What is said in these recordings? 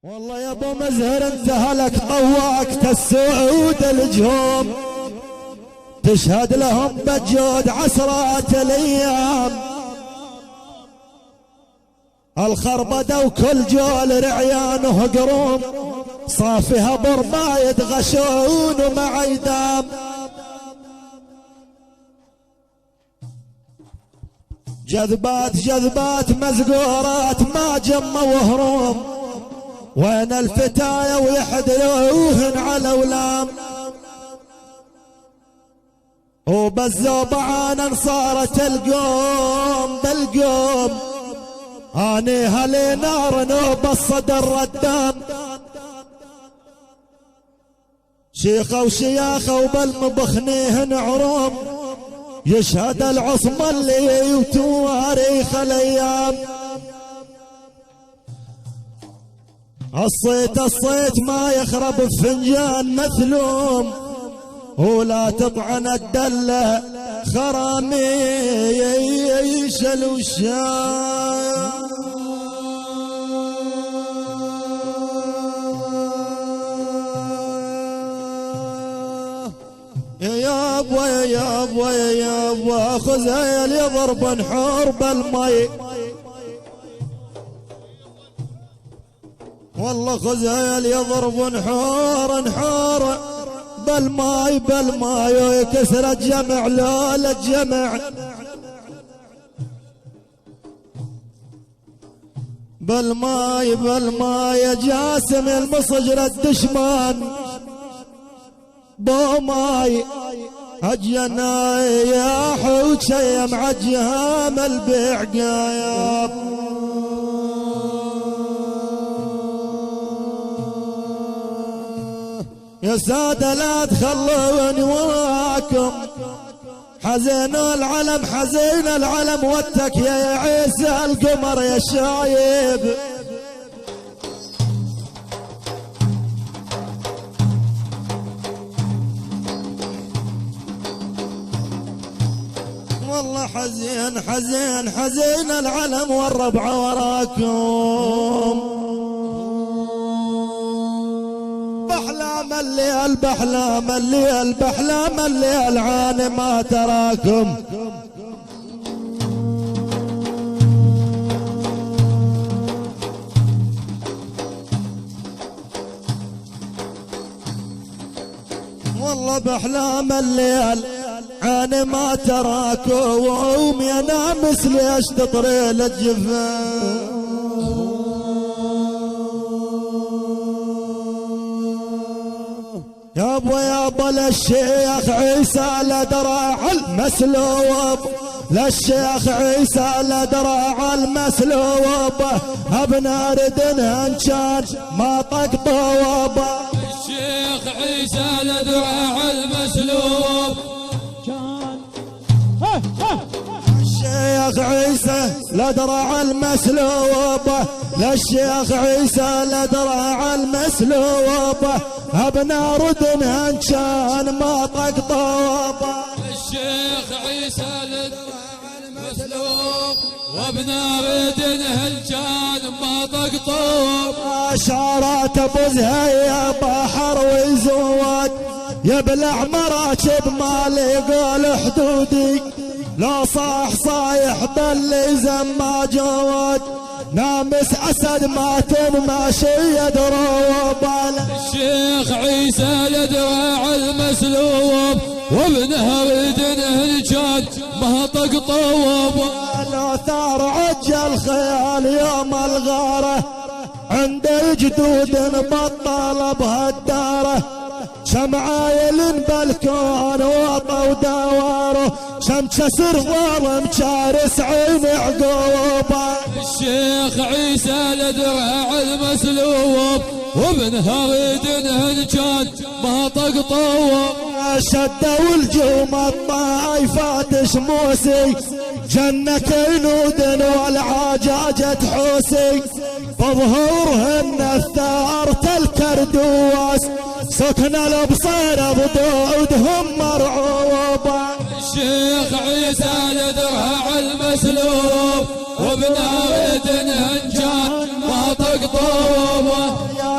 والله يا ابو مزهر انتهى لك طواقة السعود الجهوم، تشهد لهم بجود عسرات الايام. الخربده وكل جول رعيانه قروم، صافها برمايد غشون ومع يدام. جذبات جذبات مزقورات ما جم وهروم، وين الفتايا ويحدروهن على ولام. وبالزوبعان صارت القوم بالقوم، انيها لي نار نوب الصدر ردام. شيخه وشياخه وبالمبخنيهن عروم، يشهد العصمة اللي وتواريخ الايام. الصيت ما يخرب بفنجان مثلوم، ولا تطعن الدلة خرامي يشل وشام. يا ابوي يا ابوي يا ابوي خزيل يضرب نحور بالمي، والله خزيل يضرب نحور نحور بالماي بالماي، ويكسر الجمع لولا الجمع. بالماي بالماي يا جاسم المصجر الدشمان، بوماي الجنايح وشيم عجهام البيع قايب. يا سادة لا تخلوني وراكم، حزين العلم حزين العلم واتك يا عيسى القمر يا شايب. والله حزين حزين حزين العلم والربع وراكم. بحلام الليل بحلام الليل بحلام الليل عاني ما تراكم. والله بحلام الليل عاني ما تراكم، يا نامس ليش تطريل الجفان. يا ابو يا ابو للشيخ عيسى لدرع المسلوب، للشيخ عيسى لدرع المسلوب، ابنا ردنها ان كان ما طقطوب. الشيخ عيسى لدرع المسلوب كان الشيخ عيسى لدرع المسلوب، للشيخ عيسى لدرع المسلوب، ابنا ردنها ان كان ما طقطوب. الشيخ عيسى لدرع المسلوب، وابنا ردنها ان كان ما طقطوب. اشارات ابو زهير بحر ويزود، يبلع مراكب ما يقول حدودي، لو صاح صايح باللي زما جود، نامس اسد ما تنماشي يدروب. الشيخ عيسى لدرع المسلوب، وابنها ردنه الجاد ما طقطوب. لو ثار عجل خيال يوم الغاره، عند جدود بطل بهالداره، شمعايل بالكون وطوا دواره، شمشسر ظالم شارس عين عقوبه. الشيخ عيسى لدرع المسلوب، وابنها ردنه الجاد ما طقطوب. شدوا الجوم الطايفات شموسي، جنة كنود والعجاجة حوسي، بظهورهن الثارت الكردوس، سكن الابصار بضعودهم مرعوبة. الشيخ عيسى لدرع المسلوب، وابنها ردنه الجاد ما طقطوب.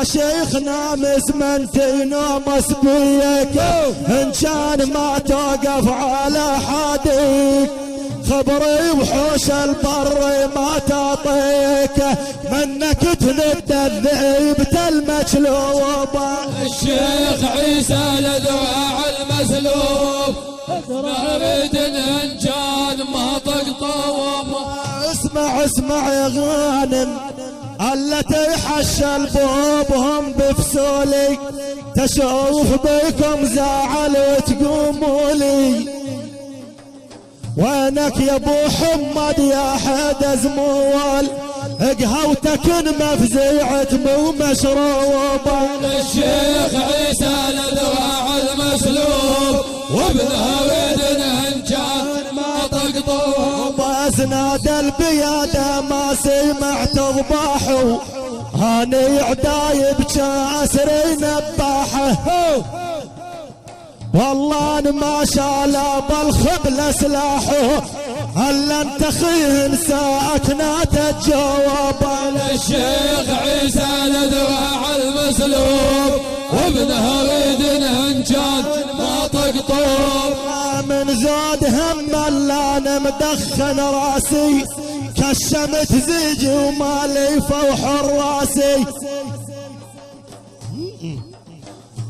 شيخنا مسمنتي نومس بيك ان كان ما توقف على حديك خبري وحوش البر ما تعطيك منك تلد الذئب المجلوبة الشيخ عيسى لذراع المسلوب نريد ان كان ما تقطوب اسمع يا غانم التي حش البوبهم بفسولي تشوف بكم زعل وتقوموا لي وينك يا ابو حمد يا حد زموال قهوتك مفزيعة مو مشروبة الشيخ عيسى لذراع المسلوب وابنها ودن ان كان ما تقطوب بازناد البيادة ما سمعت ضباحه هاني عدايب كاسري نباحه والله انا ما شالا بالخبل سلاحه هل انت خين ساكنات الجواب الشيخ عيسى لذراع المسلوب وابنها ودن ان كان ما تقطوب من زود هم اللان مدخن راسي كشمت زيجي ومالي فوح راسي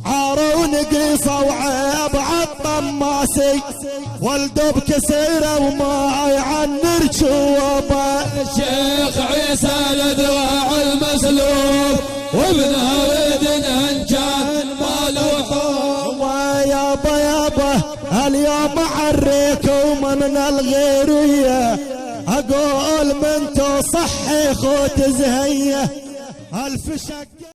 عارون قيصة وعيب عالطماسي والدب كسيرة وماعي عن رجوبة الشيخ عيسى لذراع المسلوب وابنها ودن ان كان مالوحوب ويابا اليوم عريكم من الغيرية اقول من تصحي خوت زهية الفشك